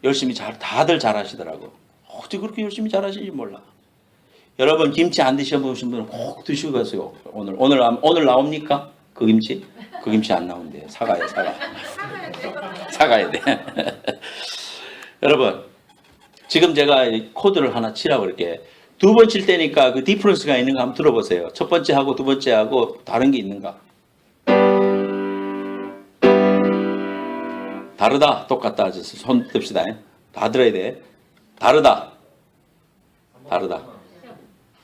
열심히 다들 잘하시더라고. 어떻게 그렇게 열심히 잘하시는지 몰라. 여러분, 김치 안 드셔보신 분은 꼭 드시고 가세요. 오늘 나옵니까? 그 김치? 그 김치 안 나온대. 사과야. 사과야 돼. 여러분, 지금 제가 코드를 하나 치라고 이렇게. 두 번 칠 때니까 그 디퍼런스가 있는가 한번 들어보세요. 첫 번째 하고 두 번째 하고 다른 게 있는가? 다르다, 똑같다. 손 듭시다. 다 들어야 돼. 다르다.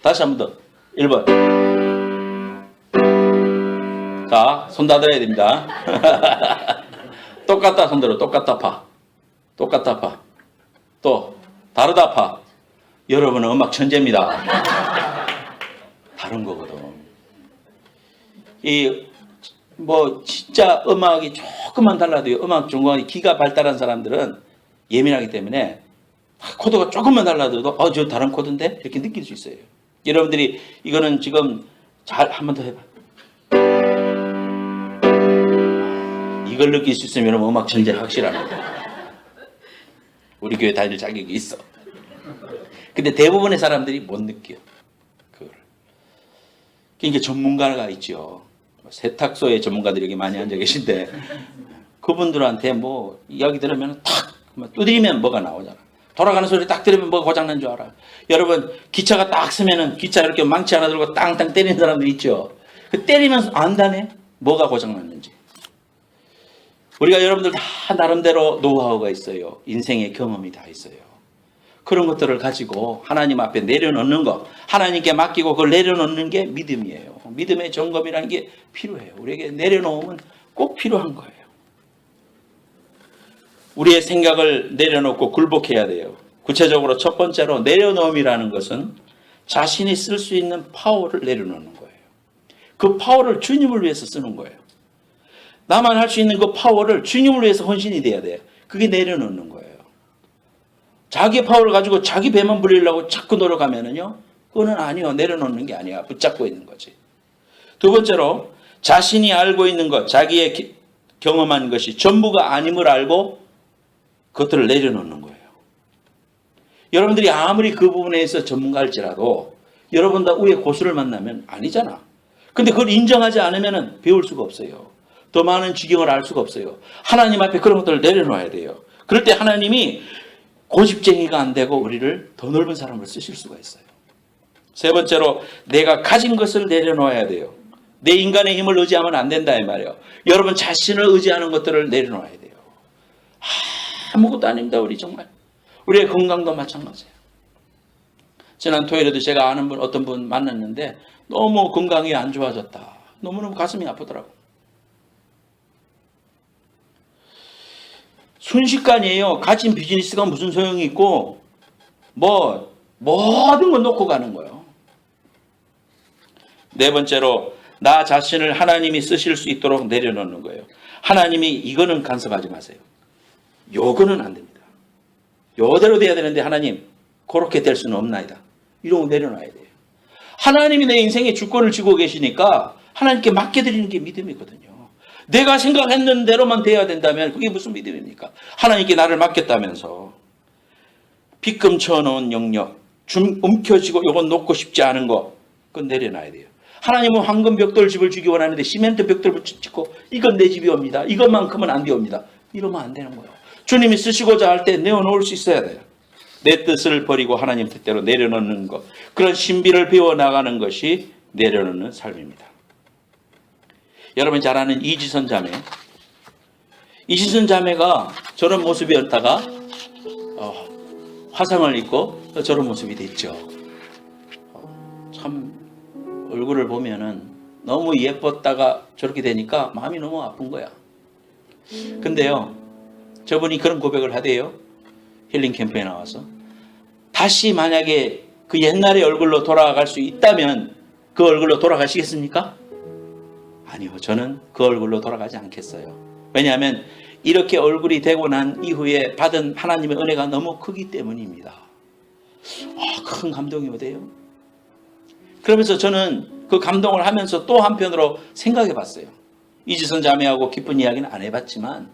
다시 한 번 더. 1번. 자, 손 다 들어야 됩니다. 똑같다, 손 들어. 똑같다, 파. 또, 다르다, 파. 여러분은 음악 천재입니다. 다른 거거든. 진짜 음악이 조금만 달라도요. 음악 전공이 기가 발달한 사람들은 예민하기 때문에 코드가 조금만 달라도 저 다른 코드인데? 이렇게 느낄 수 있어요. 여러분들이 이거는 지금 한 번 더 해봐. 이걸 느낄 수 있으면 여러분 음악 천재 확실합니다. 우리 교회 다닐 자격이 있어. 근데 대부분의 사람들이 못 느껴. 그걸. 그러니까 전문가가 있죠. 세탁소에 전문가들이 여기 많이 앉아 계신데 그분들한테 이야기 들으면 탁 두드리면 뭐가 나오잖아. 돌아가는 소리 딱 들으면 뭐가 고장난 줄 알아. 여러분, 기차가 딱 쓰면은 기차 이렇게 망치 하나 들고 땅땅 때리는 사람들 있죠. 그 때리면서 안다네. 뭐가 고장났는지. 우리가 여러분들 다 나름대로 노하우가 있어요. 인생의 경험이 다 있어요. 그런 것들을 가지고 하나님 앞에 내려놓는 것, 하나님께 맡기고 그걸 내려놓는 게 믿음이에요. 믿음의 점검이라는 게 필요해요. 우리에게 내려놓으면 꼭 필요한 거예요. 우리의 생각을 내려놓고 굴복해야 돼요. 구체적으로 첫 번째로 내려놓음이라는 것은 자신이 쓸 수 있는 파워를 내려놓는 거예요. 그 파워를 주님을 위해서 쓰는 거예요. 나만 할 수 있는 그 파워를 주님을 위해서 헌신이 돼야 돼요. 그게 내려놓는 거예요. 자기 파워를 가지고 자기 배만 부리려고 자꾸 노력하면은요, 그거는 아니요. 내려놓는 게 아니야. 붙잡고 있는 거지. 두 번째로 자신이 알고 있는 것, 자기의 경험한 것이 전부가 아님을 알고 그것들을 내려놓는 거예요. 여러분들이 아무리 그 부분에 있어 전문가일지라도 여러분들 위에 고수를 만나면 아니잖아. 근데 그걸 인정하지 않으면 배울 수가 없어요. 더 많은 지경을 알 수가 없어요. 하나님 앞에 그런 것들을 내려놔야 돼요. 그럴 때 하나님이 고집쟁이가 안 되고 우리를 더 넓은 사람으로 쓰실 수가 있어요. 세 번째로 내가 가진 것을 내려놓아야 돼요. 내 인간의 힘을 의지하면 안 된다 이 말이에요. 여러분 자신을 의지하는 것들을 내려놓아야 돼요. 아무것도 아닙니다. 우리 정말. 우리의 건강도 마찬가지예요. 지난 토요일에도 제가 아는 분, 어떤 분 만났는데 너무 건강이 안 좋아졌다. 너무너무 가슴이 아프더라고. 순식간이에요. 가진 비즈니스가 무슨 소용이 있고 모든 걸 놓고 가는 거예요. 네 번째로 나 자신을 하나님이 쓰실 수 있도록 내려놓는 거예요. 하나님이 이거는 간섭하지 마세요. 요거는 안 됩니다. 요대로 돼야 되는데 하나님 그렇게 될 수는 없나이다. 이런 거 내려놔야 돼요. 하나님이 내 인생에 주권을 쥐고 계시니까 하나님께 맡겨드리는 게 믿음이거든요. 내가 생각했는 대로만 돼야 된다면 그게 무슨 믿음입니까? 하나님께 나를 맡겼다면서 빗금 쳐놓은 영역, 움켜쥐고 이건 놓고 싶지 않은 거 그건 내려놔야 돼요. 하나님은 황금 벽돌 집을 주기 원하는데 시멘트 벽돌을 짓고 이건 내 집이 옵니다. 이것만큼은 안 되옵니다. 이러면 안 되는 거예요. 주님이 쓰시고자 할 때 내어놓을 수 있어야 돼요. 내 뜻을 버리고 하나님 뜻대로 내려놓는 것, 그런 신비를 배워나가는 것이 내려놓는 삶입니다. 여러분이 잘 아는 이지선 자매, 이지선 자매가 저런 모습이었다가 화상을 입고 저런 모습이 됐죠. 참 얼굴을 보면은 너무 예뻤다가 저렇게 되니까 마음이 너무 아픈 거야. 근데요, 저분이 그런 고백을 하대요. 힐링 캠프에 나와서. 다시 만약에 그 옛날의 얼굴로 돌아갈 수 있다면 그 얼굴로 돌아가시겠습니까? 아니요. 저는 그 얼굴로 돌아가지 않겠어요. 왜냐하면 이렇게 얼굴이 되고 난 이후에 받은 하나님의 은혜가 너무 크기 때문입니다. 큰 감동이 오대요. 그러면서 저는 그 감동을 하면서 또 한편으로 생각해 봤어요. 이지선 자매하고 기쁜 이야기는 안 해봤지만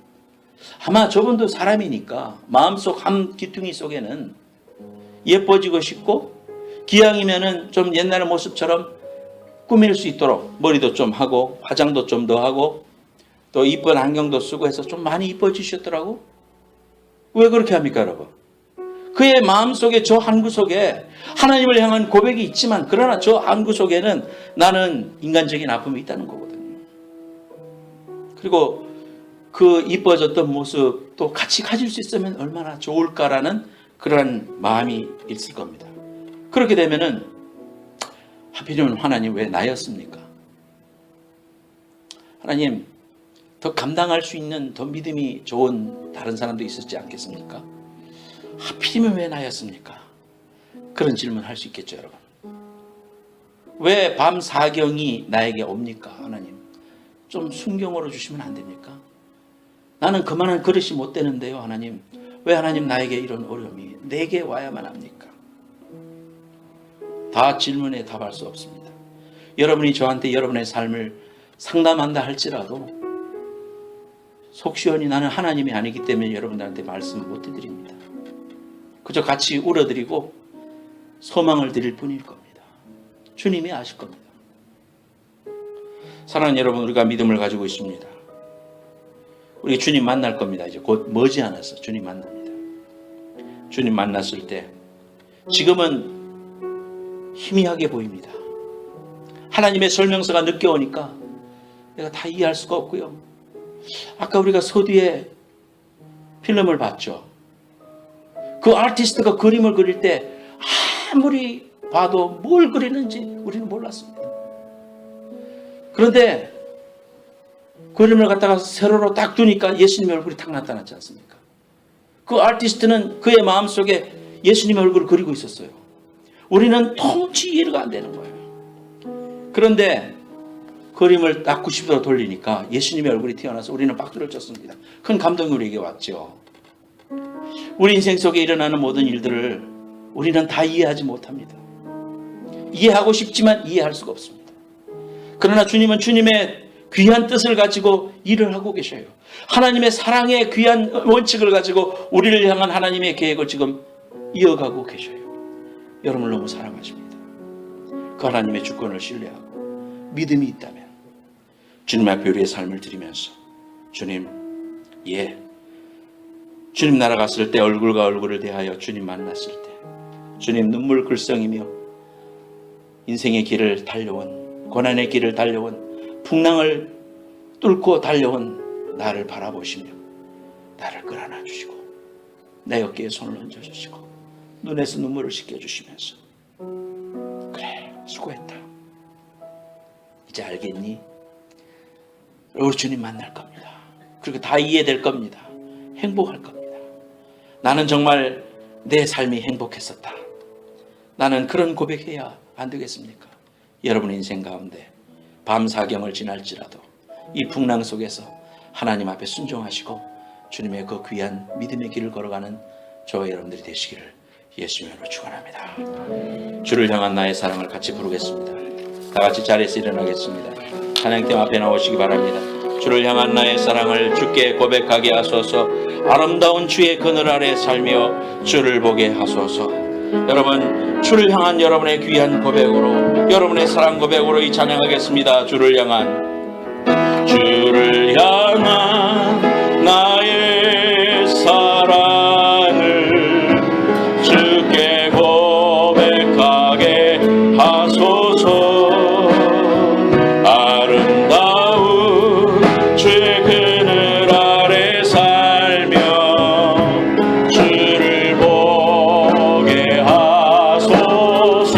아마 저분도 사람이니까 마음속 한 기퉁이 속에는 예뻐지고 싶고 기왕이면은 좀 옛날 모습처럼 꾸밀 수 있도록 머리도 좀 하고 화장도 좀 더 하고 또 이쁜 안경도 쓰고 해서 좀 많이 이뻐지셨더라고. 왜 그렇게 합니까, 여러분? 그의 마음속에 저 한구석에 하나님을 향한 고백이 있지만 그러나 저 한구석에는 나는 인간적인 아픔이 있다는 거거든요. 그리고 그 이뻐졌던 모습도 같이 가질 수 있으면 얼마나 좋을까라는 그런 마음이 있을 겁니다. 그렇게 되면은 하필이면 하나님 왜 나였습니까? 하나님 더 감당할 수 있는 더 믿음이 좋은 다른 사람도 있었지 않겠습니까? 하필이면 왜 나였습니까? 그런 질문 할 수 있겠죠, 여러분. 왜 밤 사경이 나에게 옵니까, 하나님? 좀 순경으로 주시면 안 됩니까? 나는 그만한 그릇이 못 되는데요, 하나님. 왜 하나님 나에게 이런 어려움이 내게 와야만 합니까? 다 질문에 답할 수 없습니다. 여러분이 저한테 여러분의 삶을 상담한다 할지라도 속 시원히 나는 하나님이 아니기 때문에 여러분들한테 말씀 못 해드립니다. 그저 같이 울어드리고 소망을 드릴 뿐일 겁니다. 주님이 아실 겁니다. 사랑하는 여러분, 우리가 믿음을 가지고 있습니다. 우리 주님 만날 겁니다. 이제 곧 머지않아서 주님 만납니다. 주님 만났을 때 지금은 희미하게 보입니다. 하나님의 설명서가 늦게 오니까 내가 다 이해할 수가 없고요. 아까 우리가 서두에 필름을 봤죠. 그 그 아티스트가 그림을 그릴 때 아무리 봐도 뭘 그리는지 우리는 몰랐습니다. 그런데 그림을 갖다가 세로로 딱 두니까 예수님의 얼굴이 탁 나타났지 않습니까? 그 아티스트는 그의 마음속에 예수님의 얼굴을 그리고 있었어요. 우리는 도무지 이해가 안 되는 거예요. 그런데 그림을 딱 90도 돌리니까 예수님의 얼굴이 튀어나와서 우리는 박수를 쳤습니다. 큰 감동이 우리에게 왔죠. 우리 인생 속에 일어나는 모든 일들을 우리는 다 이해하지 못합니다. 이해하고 싶지만 이해할 수가 없습니다. 그러나 주님은 주님의 귀한 뜻을 가지고 일을 하고 계셔요. 하나님의 사랑의 귀한 원칙을 가지고 우리를 향한 하나님의 계획을 지금 이어가고 계셔요. 여러분을 너무 사랑하십니다. 그 하나님의 주권을 신뢰하고 믿음이 있다면 주님 앞에 우리의 삶을 드리면서 주님, 주님 날아갔을 때 얼굴과 얼굴을 대하여 주님 만났을 때 주님 눈물 글썽이며 인생의 길을 달려온, 고난의 길을 달려온, 풍랑을 뚫고 달려온 나를 바라보시며 나를 끌어안아 주시고 내 어깨에 손을 얹어주시고 눈에서 눈물을 씻겨주시면서 그래, 수고했다. 이제 알겠니? 우리 주님 만날 겁니다. 그리고 다 이해될 겁니다. 행복할 겁니다. 나는 정말 내 삶이 행복했었다. 나는 그런 고백해야 안 되겠습니까? 여러분의 인생 가운데 밤사경을 지날지라도 이 풍랑 속에서 하나님 앞에 순종하시고 주님의 그 귀한 믿음의 길을 걸어가는 저와 여러분들이 되시기를 예수님으로 축원합니다. 주를 향한 나의 사랑을 같이 부르겠습니다. 다 같이 자리에서 일어나겠습니다. 찬양팀 앞에 나오시기 바랍니다. 주를 향한 나의 사랑을 주께 고백하게 하소서. 아름다운 주의 그늘 아래 살며 주를 보게 하소서. 여러분, 주를 향한 여러분의 귀한 고백으로, 여러분의 사랑 고백으로 이 찬양하겠습니다. 주를 향한 나의 사랑을 주께 고백하게 하소서. 아름다운 주의 그늘 아래 살며 주를 보게 하소서.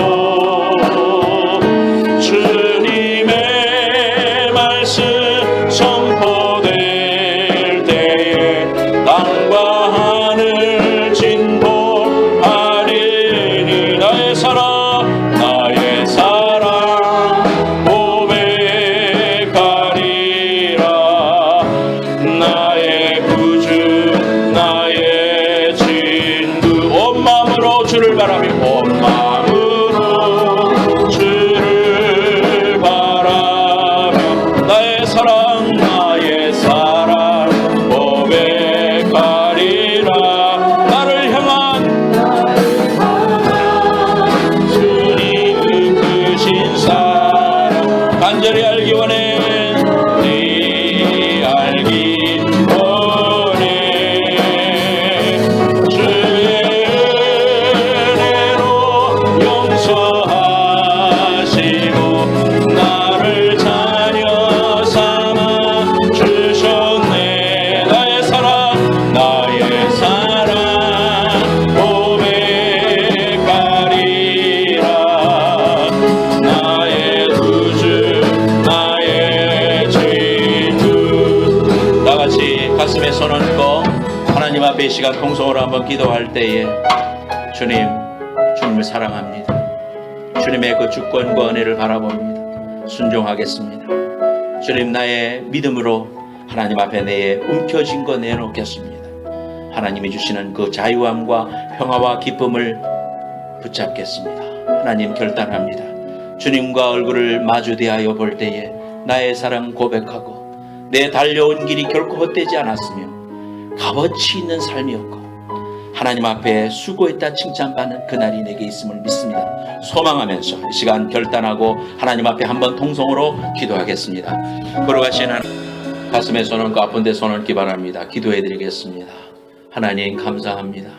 주님의 말씀 선포될 때에 땅과 하늘 진동하리니 나의 사랑 고백하리라. 나의 구주 나의 친구 온 마음으로 주를 바라며 온 마음으로 주를 바라며 나의 사랑 고백하리라. 나를 향한 주님 크신 사랑 간절히 알기 원해. 네 알기 원해. 주의 은혜로 용서하시고 나를 자녀 삼아 주셨네. 나의 사랑 고백하리라. 나의 구주 나의 친구. 다같이 가슴에 손 얹고 하나님 앞에 이 시간 통성으로 한번 기도할 때에 주님을 사랑합니다. 주님의 그 주권과 은혜를 바라봅니다. 순종하겠습니다. 주님, 나의 믿음으로 하나님 앞에 내 움켜쥔 거 내놓겠습니다. 하나님이 주시는 그 자유함과 평화와 기쁨을 붙잡겠습니다. 하나님, 결단합니다. 주님과 얼굴을 마주 대하여 볼 때에 나의 사랑 고백하고 내 달려온 길이 결코 헛되지 않았으며 값어치 있는 삶이었고 하나님 앞에 수고했다 칭찬받는 그날이 내게 있음을 믿습니다. 소망하면서 이 시간 결단하고 하나님 앞에 한번 통성으로 기도하겠습니다. 걸어가신 하나님, 가슴에 손 얹고 아픈 데 손 얹기 바랍니다. 기도해 드리겠습니다. 하나님, 감사합니다.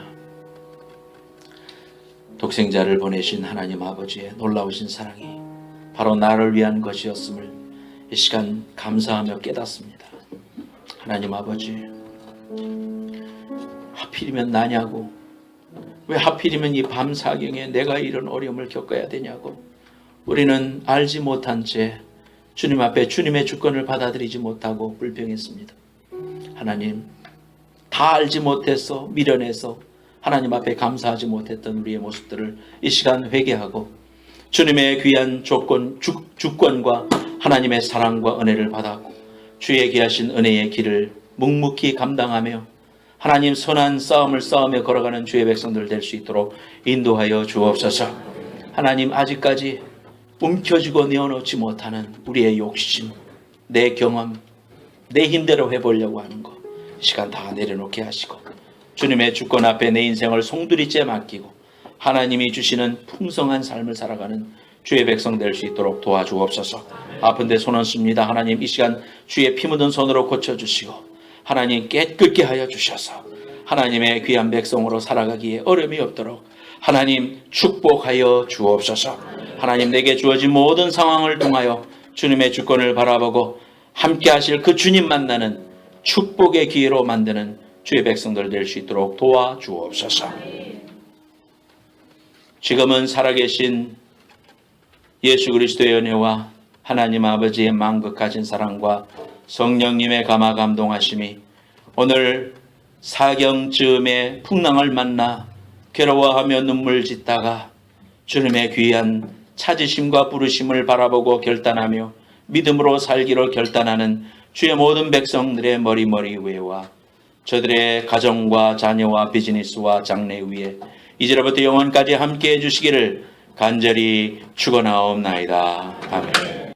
독생자를 보내신 하나님 아버지의 놀라우신 사랑이 바로 나를 위한 것이었음을 이 시간 감사하며 깨닫습니다. 하나님 아버지, 하필이면 나냐고 왜 하필이면 이 밤사경에 내가 이런 어려움을 겪어야 되냐고 우리는 알지 못한 채 주님 앞에 주님의 주권을 받아들이지 못하고 불평했습니다. 하나님, 다 알지 못해서 미련해서 하나님 앞에 감사하지 못했던 우리의 모습들을 이 시간 회개하고 주님의 귀한 주권과 하나님의 사랑과 은혜를 받았고 주의 귀하신 은혜의 길을 묵묵히 감당하며 하나님 선한 싸움을 싸우며 걸어가는 주의 백성들 될 수 있도록 인도하여 주옵소서. 하나님, 아직까지 움켜쥐고 내어놓지 못하는 우리의 욕심, 내 경험, 내 힘대로 해보려고 하는 것 시간 다 내려놓게 하시고 주님의 주권 앞에 내 인생을 송두리째 맡기고 하나님이 주시는 풍성한 삶을 살아가는 주의 백성 될 수 있도록 도와주옵소서. 아픈데 손 얹습니다. 하나님, 이 시간 주의 피 묻은 손으로 고쳐주시고 하나님 깨끗게 하여 주셔서 하나님의 귀한 백성으로 살아가기에 어려움이 없도록 하나님 축복하여 주옵소서. 하나님, 내게 주어진 모든 상황을 통하여 주님의 주권을 바라보고 함께 하실 그 주님 만나는 축복의 기회로 만드는 주의 백성들 될 수 있도록 도와주옵소서. 지금은 살아계신 예수 그리스도의 은혜와 하나님 아버지의 만극하신 사랑과 성령님의 감화 감동하심이 오늘 사경 즈음에 풍랑을 만나 괴로워하며 눈물 짓다가 주님의 귀한 찾으심과 부르심을 바라보고 결단하며 믿음으로 살기로 결단하는 주의 모든 백성들의 머리 위에와 저들의 가정과 자녀와 비즈니스와 장래 위에 이제로부터 영원까지 함께해 주시기를 간절히 축원하옵나이다. 아멘.